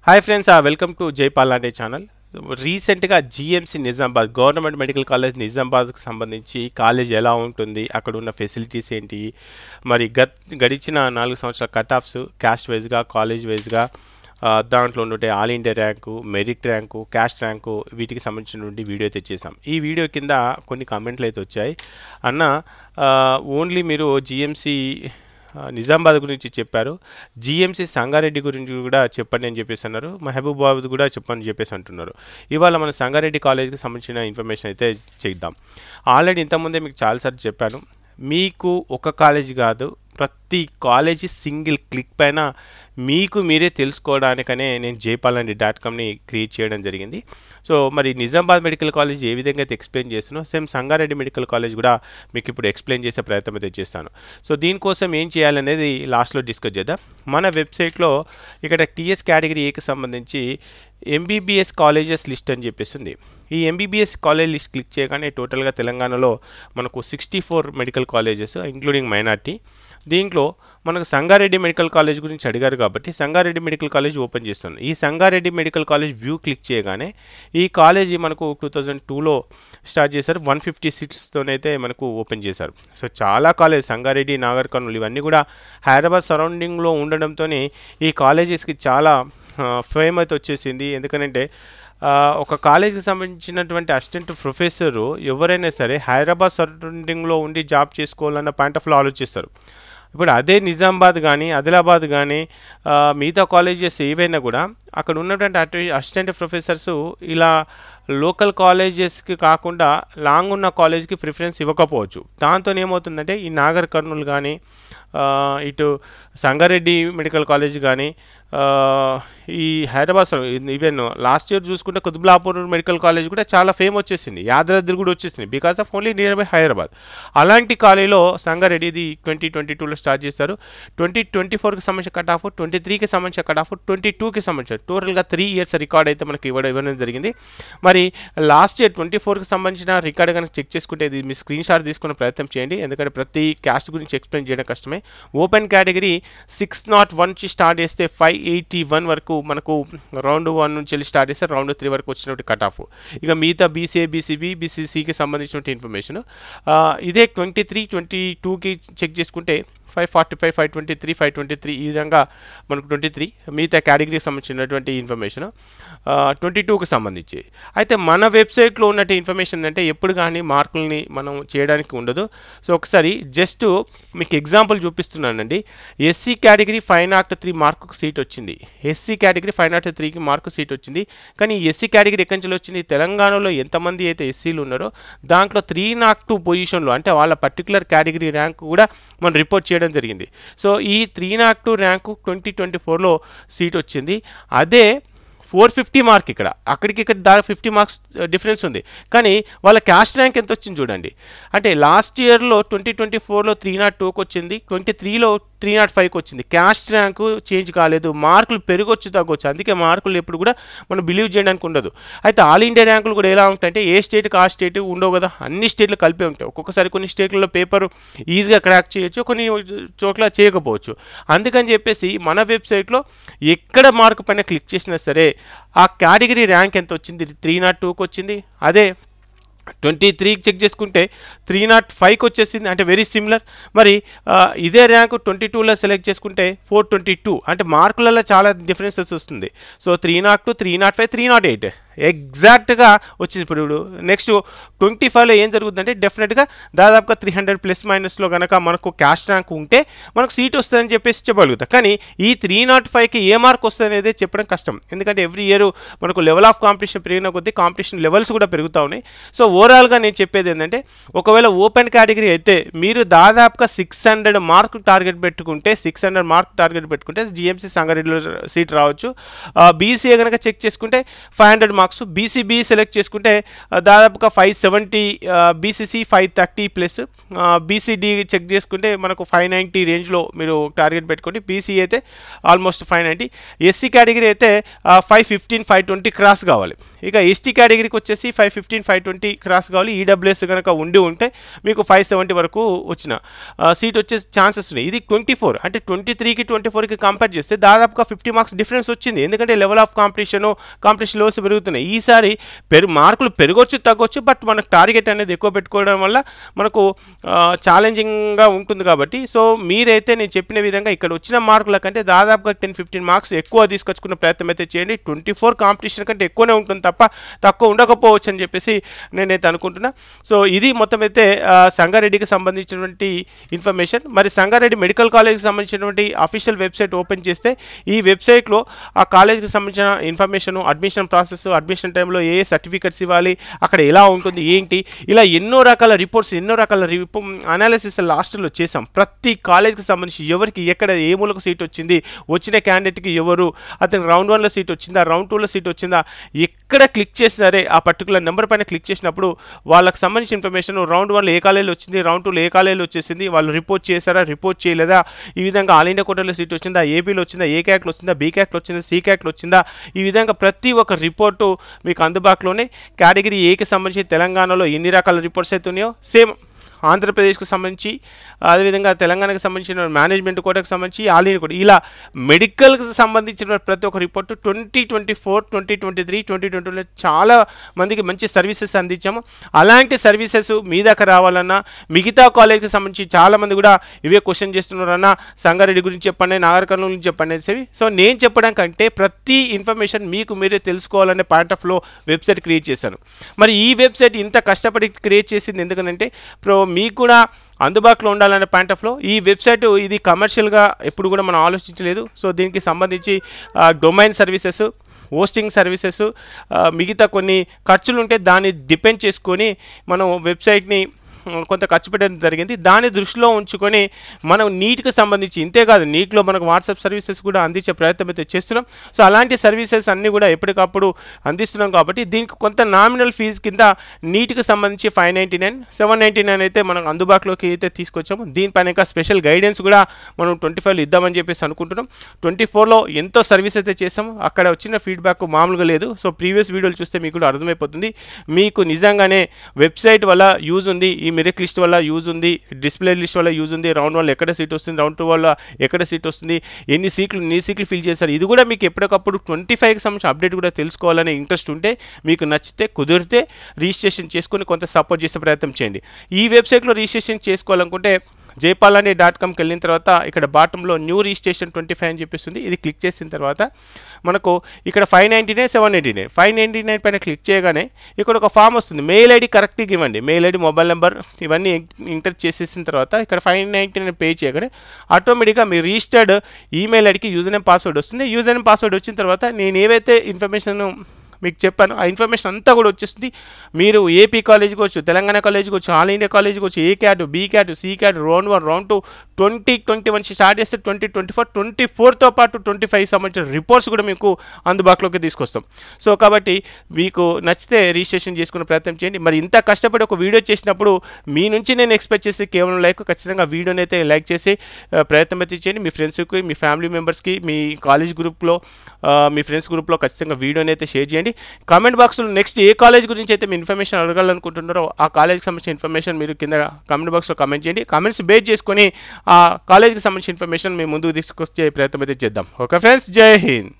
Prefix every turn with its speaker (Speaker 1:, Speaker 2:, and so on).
Speaker 1: Hi friends, welcome to Jaipal అనే channel. రీసెంట్గా GMC Nizamabad government medical college నిజామాబాద్కి సంబంధించి కాలేజ్ ఎలా ఉంటుంది, అక్కడ ఉన్న ఫెసిలిటీస్ ఏంటి, మరి గడిచిన 4 సంవత్సరాల కట్ ఆఫ్స్ క్యాస్ట్ వైజ్గా కాలేజ్ వైజ్గా దాంట్లో ఉండే all India rank, merit rank, caste rank వీటికి సంబంధించినటువంటి వీడియో అయితే చేసాం. ఈ వీడియో కింద కొన్ని కామెంట్లు అయితే వచ్చాయి. అన్న ఓన్లీ మీరు జిఎంసి నిజామాబాద్ గురించి చెప్పారు, జిఎంసి సంగారెడ్డి గురించి కూడా చెప్పండి అని చెప్పేసి అన్నారు, మహబూబాబాద్ కూడా చెప్పని చెప్పేసి అంటున్నారు. ఇవాళ మన సంగారెడ్డి కాలేజ్కి సంబంధించిన ఇన్ఫర్మేషన్ అయితే చేద్దాం. ఆల్రెడీ ఇంతకుముందే మీకు చాలాసార్లు చెప్పాను, మీకు ఒక కాలేజీ కాదు, ప్రతి కాలేజీ సింగిల్ క్లిక్ పైన మీకు మీరే తెలుసుకోవడానికనే నేను jaypalanడి.comని క్రియేట్ చేయడం జరిగింది. సో మరి నిజామాబాద్ మెడికల్ కాలేజ్ ఏ విధంగా అయితే ఎక్స్ప్లెయిన్ చేస్తున్నానో సేమ్ సంగారెడ్డి మెడికల్ కాలేజ్ కూడా మీకు ఇప్పుడు ఎక్స్ప్లెయిన్ చేసే ప్రయత్నం అయితే చేస్తాను. సో దీనికోసం ఏం చేయాలనేది లాస్ట్లో డిస్కస్ చేద్దాం. మన వెబ్సైట్లో ఇక్కడ టీఎస్ కేటగిరీ ఏకి సంబంధించి ఎంబీబీఎస్ కాలేజెస్ లిస్ట్ అని చెప్పేసి ఉంది. ఈ ఎంబీబీఎస్ కాలేజ్ లిస్ట్ క్లిక్ చేయగానే టోటల్గా తెలంగాణలో మనకు 64 మెడికల్ కాలేజెస్ ఇంక్లూడింగ్ మైనార్టీ. దీంట్లో మనకు సంగారెడ్డి మెడికల్ కాలేజ్ గురించి అడిగారు కాబట్టి సంగారెడ్డి మెడికల్ కాలేజ్ ఓపెన్ చేస్తున్నాను. ఈ Sangareddy medical college view click చేయగానే ఈ కాలేజీ మనకు 2002లో స్టార్ట్ చేశారు. 150 సీట్స్తోనైతే మనకు ఓపెన్ చేశారు. సో చాలా కాలేజ్ సంగారెడ్డి, నాగర్ కర్నూలు ఇవన్నీ కూడా హైదరాబాద్ సరౌండింగ్లో ఉండడంతో ఈ కాలేజెస్కి చాలా ఫేమ్ అయితే వచ్చేసింది. ఎందుకంటే ఒక కాలేజీకి సంబంధించినటువంటి అసిస్టెంట్ ప్రొఫెసరు ఎవరైనా సరే హైదరాబాద్ సరౌండింగ్లో ఉండి జాబ్ చేసుకోవాలన్న పాయింట్ ఆఫ్ లో ఆలోచిస్తారు. ఇప్పుడు అదే నిజామాబాద్ కానీ ఆదిలాబాద్ కానీ మిగతా కాలేజెస్ ఏవైనా కూడా అక్కడ ఉన్నటువంటి అసిస్టెంట్ ప్రొఫెసర్స్ ఇలా లోకల్ కాలేజెస్కి కాకుండా లాంగ్ ఉన్న కాలేజ్కి ప్రిఫరెన్స్ ఇవ్వకపోవచ్చు. దాంతో ఏమవుతుందంటే ఈ నాగర్ కర్నూలు కానీ ఇటు సంగారెడ్డి మెడికల్ కాలేజ్ కానీ ఈ హైదరాబాద్ ఈవెన్ లాస్ట్ ఇయర్ చూసుకుంటే కుతుబ్లాపూర్ మెడికల్ కాలేజ్ కూడా చాలా ఫేమ్ వచ్చేసింది, యాదాద్రి కూడా వచ్చేసింది because of only near by Hyderabad. అలాంటి కాలేజీలో సంగారెడ్డి ఇది 2022లో స్టార్ట్ చేస్తారు. 2024కి సంబంధించిన కట్ ఆఫ్, 23కి సంబంధించిన కట్ ఆఫ్, 22కి సంబంధించిన టోటల్గా 3 ఇయర్స్ రికార్డ్ అయితే మనకి ఇవ్వడం జరిగింది. మరి లాస్ట్ ఇయర్ 24కి సంబంధించిన రికార్డ్ కనుక చెక్ చేసుకుంటే ఇది మీ స్క్రీన్ షాట్ తీసుకునే ప్రయత్నం చేయండి, ఎందుకంటే ప్రతి క్యాస్ట్ గురించి ఎక్స్ప్లెయిన్ చేయడం కష్టమే. ఓపెన్ కేటగిరీ 601 నుంచి స్టార్ట్ చేస్తే 581 వరకు మనకు రౌండ్ 1 నుంచి వెళ్ళి స్టార్ట్ చేస్తే రౌండ్ 3 వరకు వచ్చినటువంటి కట్ ఆఫ్. ఇక మిగతా బీసీఏ, బీసీబీ, బీసీసీకి సంబంధించినటువంటి ఇన్ఫర్మేషన్ ఇదే 23, 22కి చెక్ చేసుకుంటే 545, 523, 523 ఈ విధంగా మనకు 23 మిగతా కేటగిరీకి సంబంధించినటువంటి ఇన్ఫర్మేషన్ 22కి సంబంధించి. అయితే మన వెబ్సైట్లో ఉన్నట్టు ఇన్ఫర్మేషన్ అంటే ఎప్పుడు కానీ మార్కుల్ని మనం చేయడానికి ఉండదు. సో ఒకసారి జస్ట్ మీకు ఎగ్జాంపుల్ చూపిస్తున్నానండి. ఎస్సీ కేటగిరీ 503 మార్కుకు సీట్ వచ్చింది, ఎస్సీ కేటగిరీ 503కి మార్కు సీట్ వచ్చింది. కానీ ఎస్సీ కేటగిరీ ఎక్కడి నుంచి వచ్చింది, తెలంగాణలో ఎంతమంది అయితే ఎస్సీలు ఉన్నారో దాంట్లో 302 పొజిషన్లో అంటే వాళ్ళ పర్టికులర్ కేటగిరీ ర్యాంక్ కూడా మనం రిపోర్ట్ చేయడం జరిగింది. సో ఈ 302 ర్యాంకు 2024లో సీట్ వచ్చింది. అదే 450 మార్క్ అక్కడికి దాదాపు 50 మార్క్స్ డిఫరెన్స్ ఉంది. కానీ వాళ్ళ క్యాస్ట్ ర్యాంక్ ఎంత వచ్చింది చూడండి. అంటే లాస్ట్ ఇయర్లో 2024లో 302కి వచ్చింది, 23లో 305కి వచ్చింది. క్యాస్ట్ ర్యాంకు చేంజ్ కాలేదు, మార్కులు పెరగొచ్చు తగ్గొచ్చు, అందుకే మార్కులు ఎప్పుడు కూడా మనం బిలీవ్ చేయడానికి ఉండదు. అయితే ఆల్ ఇండియా ర్యాంకులు కూడా ఎలా ఉంటాయంటే ఏ స్టేట్కి ఆ స్టేట్ ఉండవు కదా, అన్ని స్టేట్లు కలిపే ఉంటాయి. ఒక్కొక్కసారి కొన్ని స్టేట్లలో పేపర్ ఈజీగా క్రాక్ చేయొచ్చు, కొన్ని చోట్ల చేయకపోవచ్చు. అందుకని చెప్పేసి మన వెబ్సైట్లో ఎక్కడ మార్కు పైన క్లిక్ చేసినా సరే ఆ కేటగిరీ ర్యాంక్ ఎంత వచ్చింది, 302కి వచ్చింది. అదే 23కి చెక్ చేసుకుంటే 305కి వచ్చేసింది, అంటే వెరీ సిమిలర్. మరి ఇదే ర్యాంకు 22లో సెలెక్ట్ చేసుకుంటే 422, అంటే మార్కులలో చాలా డిఫరెన్సెస్ వస్తుంది. సో 302, 305, 308 ఎగ్జాక్ట్గా వచ్చింది. ఇప్పుడు నెక్స్ట్ 25లో ఏం జరుగుతుందంటే డెఫినెట్గా దాదాపుగా 300 ప్లస్ మైనస్లో కనుక మనకు క్యాస్ట్ ర్యాంక్ ఉంటే మనకు సీట్ వస్తుందని చెప్పేసి చెప్పగలుగుతాం. కానీ ఈ 305కి ఏ మార్క్ వస్తుంది అనేది చెప్పడం కష్టం, ఎందుకంటే ఎవ్రీ ఇయర్ మనకు లెవెల్ ఆఫ్ కాంపిటీషన్ పెరిగిన కొద్దీ కాంపిటీషన్ లెవెల్స్ కూడా పెరుగుతూ ఉన్నాయి. సో ఓవరాల్గా నేను చెప్పేది ఏంటంటే ఒకవేళ ఓపెన్ కేటగిరీ అయితే మీరు దాదాపుగా 600 మార్క్ టార్గెట్ పెట్టుకుంటే 600 మార్క్ టార్గెట్ పెట్టుకుంటే జిఎంసి సంగారెడ్డిలో సీట్ రావచ్చు. బీసీఏ కనుక చెక్ చేసుకుంటే 500 మార్క్స్, బీసీబీ సెలెక్ట్ చేసుకుంటే దాదాపుగా 570, బీసీసీ 530 ప్లస్, బీసీడీ చెక్ చేసుకుంటే మనకు 590 రేంజ్లో మీరు టార్గెట్ పెట్టుకోండి. బీసీ అయితే ఆల్మోస్ట్ 590, ఎస్సీ కేటగిరీ అయితే 515, 520 క్రాస్ కావాలి. ఇక ఎస్టీ కేటగిరీకి వచ్చేసి 515, 520 క్రాస్ కావాలి. ఈడబ్ల్యూఎస్ కనుక ఉంటే మీకు 570 వరకు వచ్చిన సీట్ వచ్చే ఛాన్సెస్ ఉన్నాయి. ఇది 24, అంటే 23కి 24కి కంపేర్ చేస్తే దాదాపుగా 50 మార్క్స్ డిఫరెన్స్ వచ్చింది. ఎందుకంటే లెవెల్ ఆఫ్ కాంపిటీషన్ లెవెల్స్ పెరుగుతున్నాయి. ఈసారి మార్కులు పెరగొచ్చు తగ్గొచ్చు, బట్ మనకు టార్గెట్ అనేది ఎక్కువ పెట్టుకోవడం వల్ల మనకు ఛాలెంజింగ్గా ఉంటుంది. కాబట్టి సో మీరైతే నేను చెప్పిన విధంగా ఇక్కడ వచ్చిన మార్కుల కంటే దాదాపుగా 10-15 మార్క్స్ ఎక్కువ తీసుకొచ్చుకున్న ప్రయత్నం అయితే చేయండి. 24 కాంపిటీషన్ కంటే ఎక్కువనే ఉంటుంది తప్ప తక్కువ ఉండకపోవచ్చు అని చెప్పేసి నేనైతే అనుకుంటున్నా. సో ఇది మొత్తం అయితే సంగారెడ్డికి సంబంధించినటువంటి ఇన్ఫర్మేషన్. మరి సంగారెడ్డి మెడికల్ కాలేజ్కి సంబంధించినటువంటి అఫీషియల్ వెబ్సైట్ ఓపెన్ చేస్తే ఈ వెబ్సైట్లో ఆ కాలేజ్కి సంబంధించిన ఇన్ఫర్మేషన్, అడ్మిషన్ ప్రాసెస్, అడ్మిషన్ టైంలో ఏ సర్టిఫికెట్స్ ఇవ్వాలి, అక్కడ ఎలా ఉంటుంది ఏంటి, ఇలా ఎన్నో రకాల రిపోర్ట్స్, ఎన్నో రకాల అనాలిసిస్ లాస్ట్లో చేసాం. ప్రతి కాలేజ్కి సంబంధించి ఎవరికి ఎక్కడ ఏ మూలకు సీట్ వచ్చింది, వచ్చిన క్యాండిడేట్కి ఎవరు, అతనికి రౌండ్ 1లో సీట్ వచ్చిందా, రౌండ్ 2లో సీట్ వచ్చిందా, ఎక్కడ క్లిక్ చేసినారే ఆ పర్టికులర్ నెంబర్ పైన క్లిక్ చేసినప్పుడు వాళ్ళకి సంబంధించిన ఇన్ఫర్మేషన్, రౌండ్ 1లో ఏ కాలేజీలో వచ్చింది, రౌండ్ 2లో ఏ కాలేజీలో వచ్చేసింది, వాళ్ళు రిపోర్ట్ చేశారా, రిపోర్ట్ చేయలేదా, ఈ విధంగా ఆల్ ఇండియా కోటాలో సీట్ వచ్చిందా, ఏపీలో వచ్చిందా, ఏ క్యాట్లో వచ్చిందా, బీ క్యాట్లో వచ్చిందా, సి క్యాట్లో వచ్చిందా, ఈ విధంగా ప్రతి ఒక్క రిపోర్టు మీకు అందుబాటులోనే. కేటగిరీ ఏకి సంబంధించి తెలంగాణలో ఎన్ని రకాల రిపోర్ట్స్ అయితే ఉన్నాయో సేమ్ ఆంధ్రప్రదేశ్కు సంబంధించి, అదేవిధంగా తెలంగాణకు సంబంధించిన మేనేజ్మెంట్ కోటాకు సంబంధించి, ఆల్ ఇండియా కోట, ఇలా మెడికల్కి సంబంధించిన ప్రతి ఒక్క రిపోర్టు 2024, 2023, 2020లో చాలా మందికి మంచి సర్వీసెస్ అందించాము. అలాంటి సర్వీసెస్ మీ దాకా రావాలన్నా మిగతా కాలేజ్కి సంబంధించి చాలామంది కూడా ఇవే క్వశ్చన్ చేస్తున్నారన్నా, సంగారెడ్డి గురించి చెప్పండి, నాగర్ కర్నూలు గురించి చెప్పండి అనేసి. సో నేను చెప్పడం కంటే ప్రతి ఇన్ఫర్మేషన్ మీకు మీరే తెలుసుకోవాలనే పాయింట్ ఆఫ్ లో వెబ్సైట్ క్రియేట్ చేశాను. మరి ఈ వెబ్సైట్ ఇంత కష్టపడి క్రియేట్ చేసింది ఎందుకంటే మీకు కూడా అందుబాటులో ఉండాలనే పాయింట్ ఆఫ్ లో ఈ వెబ్సైట్ ఇది కమర్షియల్గా ఎప్పుడు కూడా మనం ఆలోచించలేదు. సో దీనికి సంబంధించి డొమైన్ సర్వీసెస్, హోస్టింగ్ సర్వీసెస్, మిగతా కొన్ని ఖర్చులు ఉంటే దాన్ని డిపెండ్ చేసుకొని మనం వెబ్సైట్ని కొంత ఖర్చు పెట్టడం జరిగింది. దాన్ని దృష్టిలో ఉంచుకొని మనం నీట్కి సంబంధించి, ఇంతేకాదు నీట్లో మనకు వాట్సాప్ సర్వీసెస్ కూడా అందించే ప్రయత్నం అయితే చేస్తున్నాం. సో అలాంటి సర్వీసెస్ అన్నీ కూడా ఎప్పటికప్పుడు అందిస్తున్నాం. కాబట్టి దీనికి కొంత నామినల్ ఫీజు కింద నీట్కి సంబంధించి 599, 799 అయితే మనం అందుబాటులోకి అయితే తీసుకొచ్చాము. దీనిపైన ఇంకా స్పెషల్ గైడెన్స్ కూడా మనం 25లో ఇద్దామని చెప్పేసి అనుకుంటున్నాం. 24లో ఎంతో సర్వీస్ అయితే చేసాము. అక్కడ వచ్చిన ఫీడ్బ్యాక్ మామూలుగా లేదు. సో ప్రీవియస్ వీడియోలు చూస్తే మీకు కూడా అర్థమైపోతుంది. మీకు నిజంగానే వెబ్సైట్ వల్ల యూజ్ ఉంది, ఈ మెరిట్ లిస్ట్ వల్ల యూజ్ ఉంది, డిస్ప్లే లిస్ట్ వల్ల యూజ్ ఉంది, రౌండ్ 1 ఎక్కడ సీట్ వస్తుంది, రౌండ్ 2 వల్ల ఎక్కడ సీట్ వస్తుంది, ఎన్ని సీట్లు ఫిల్ చేశారు, ఇది కూడా మీకు ఎప్పటికప్పుడు 25కి సంబంధించిన అప్డేట్ కూడా తెలుసుకోవాలనే ఇంట్రెస్ట్ ఉంటే, మీకు నచ్చితే కుదిరితే రిజిస్ట్రేషన్ చేసుకొని కొంత సపోర్ట్ చేసే ప్రయత్నం చేయండి. ఈ వెబ్సైట్లో రిజిస్ట్రేషన్ చేసుకోవాలనుకుంటే jaypalani.comకి వెళ్ళిన తర్వాత ఇక్కడ బాటంలో న్యూ రిజిస్ట్రేషన్ 25 అని చెప్పేస్తుంది. ఇది క్లిక్ చేసిన తర్వాత మనకు ఇక్కడ 599, 799, 599 పైన క్లిక్ చేయగానే ఇక్కడ ఒక ఫామ్ వస్తుంది. మెయిల్ ఐడి కరెక్ట్గా ఇవ్వండి, మెయిల్ ఐడి, మొబైల్ నెంబర్ ఇవన్నీ ఎంటర్ చేసేసిన తర్వాత ఇక్కడ 599 పే చేయగానే ఆటోమేటిక్గా మీ రిజిస్టర్డ్ ఈమెయిల్ ఐడికి యూజర్ నేమ్ పాస్వర్డ్ వస్తుంది. యూజర్ నేమ్ పాస్వర్డ్ వచ్చిన తర్వాత నేను ఏవైతే ఇన్ఫర్మేషన్ మీకు చెప్పాను ఆ ఇన్ఫర్మేషన్ అంతా కూడా వచ్చేస్తుంది. మీరు ఏపీ కాలేజ్ కావచ్చు, తెలంగాణ కాలేజ్ కావచ్చు, ఆల్ ఇండియా కాలేజ్ కావచ్చు, A cat, B cat, C cat, round 1, round 2, 2021 start చేస్తే 2024, 24తో పాటు 25 సంబంధించిన రిపోర్ట్స్ కూడా మీకు అందుబాటులోకి తీసుకొస్తాం. సో కాబట్టి మీకు నచ్చితే రిజిస్ట్రేషన్ చేసుకునే ప్రయత్నం చేయండి. మరి ఇంత కష్టపడి ఒక వీడియో చేసినప్పుడు మీ నుంచి నేను ఎక్స్పెక్ట్ చేసి కేవలం లైక్, ఖచ్చితంగా వీడియోని అయితే లైక్ చేసి ప్రయత్నం అయితే చేయండి. మీ ఫ్రెండ్స్కి, మీ ఫ్యామిలీ మెంబర్స్కి, మీ కాలేజ్ గ్రూప్లో, మీ ఫ్రెండ్స్ గ్రూప్లో ఖచ్చితంగా వీడియోని అయితే షేర్ చేయండి. కామెంట్ బాక్స్లో నెక్స్ట్ ఏ కాలేజ్ గురించి అయితే మీ ఇన్ఫర్మేషన్ అడగాలనుకుంటున్నారో ఆ కాలేజ్కి సంబంధించిన ఇన్ఫర్మేషన్ మీరు కింద కామెంట్ బాక్స్లో కామెంట్ చేయండి. కామెంట్స్ బేస్ చేసుకొని ఆ కాలేజ్కి సంబంధించిన ఇన్ఫర్మేషన్ మేము ముందుకు తీసుకొచ్చే ప్రయత్నం అయితే చేద్దాం. ఓకే ఫ్రెండ్స్, జై హింద్.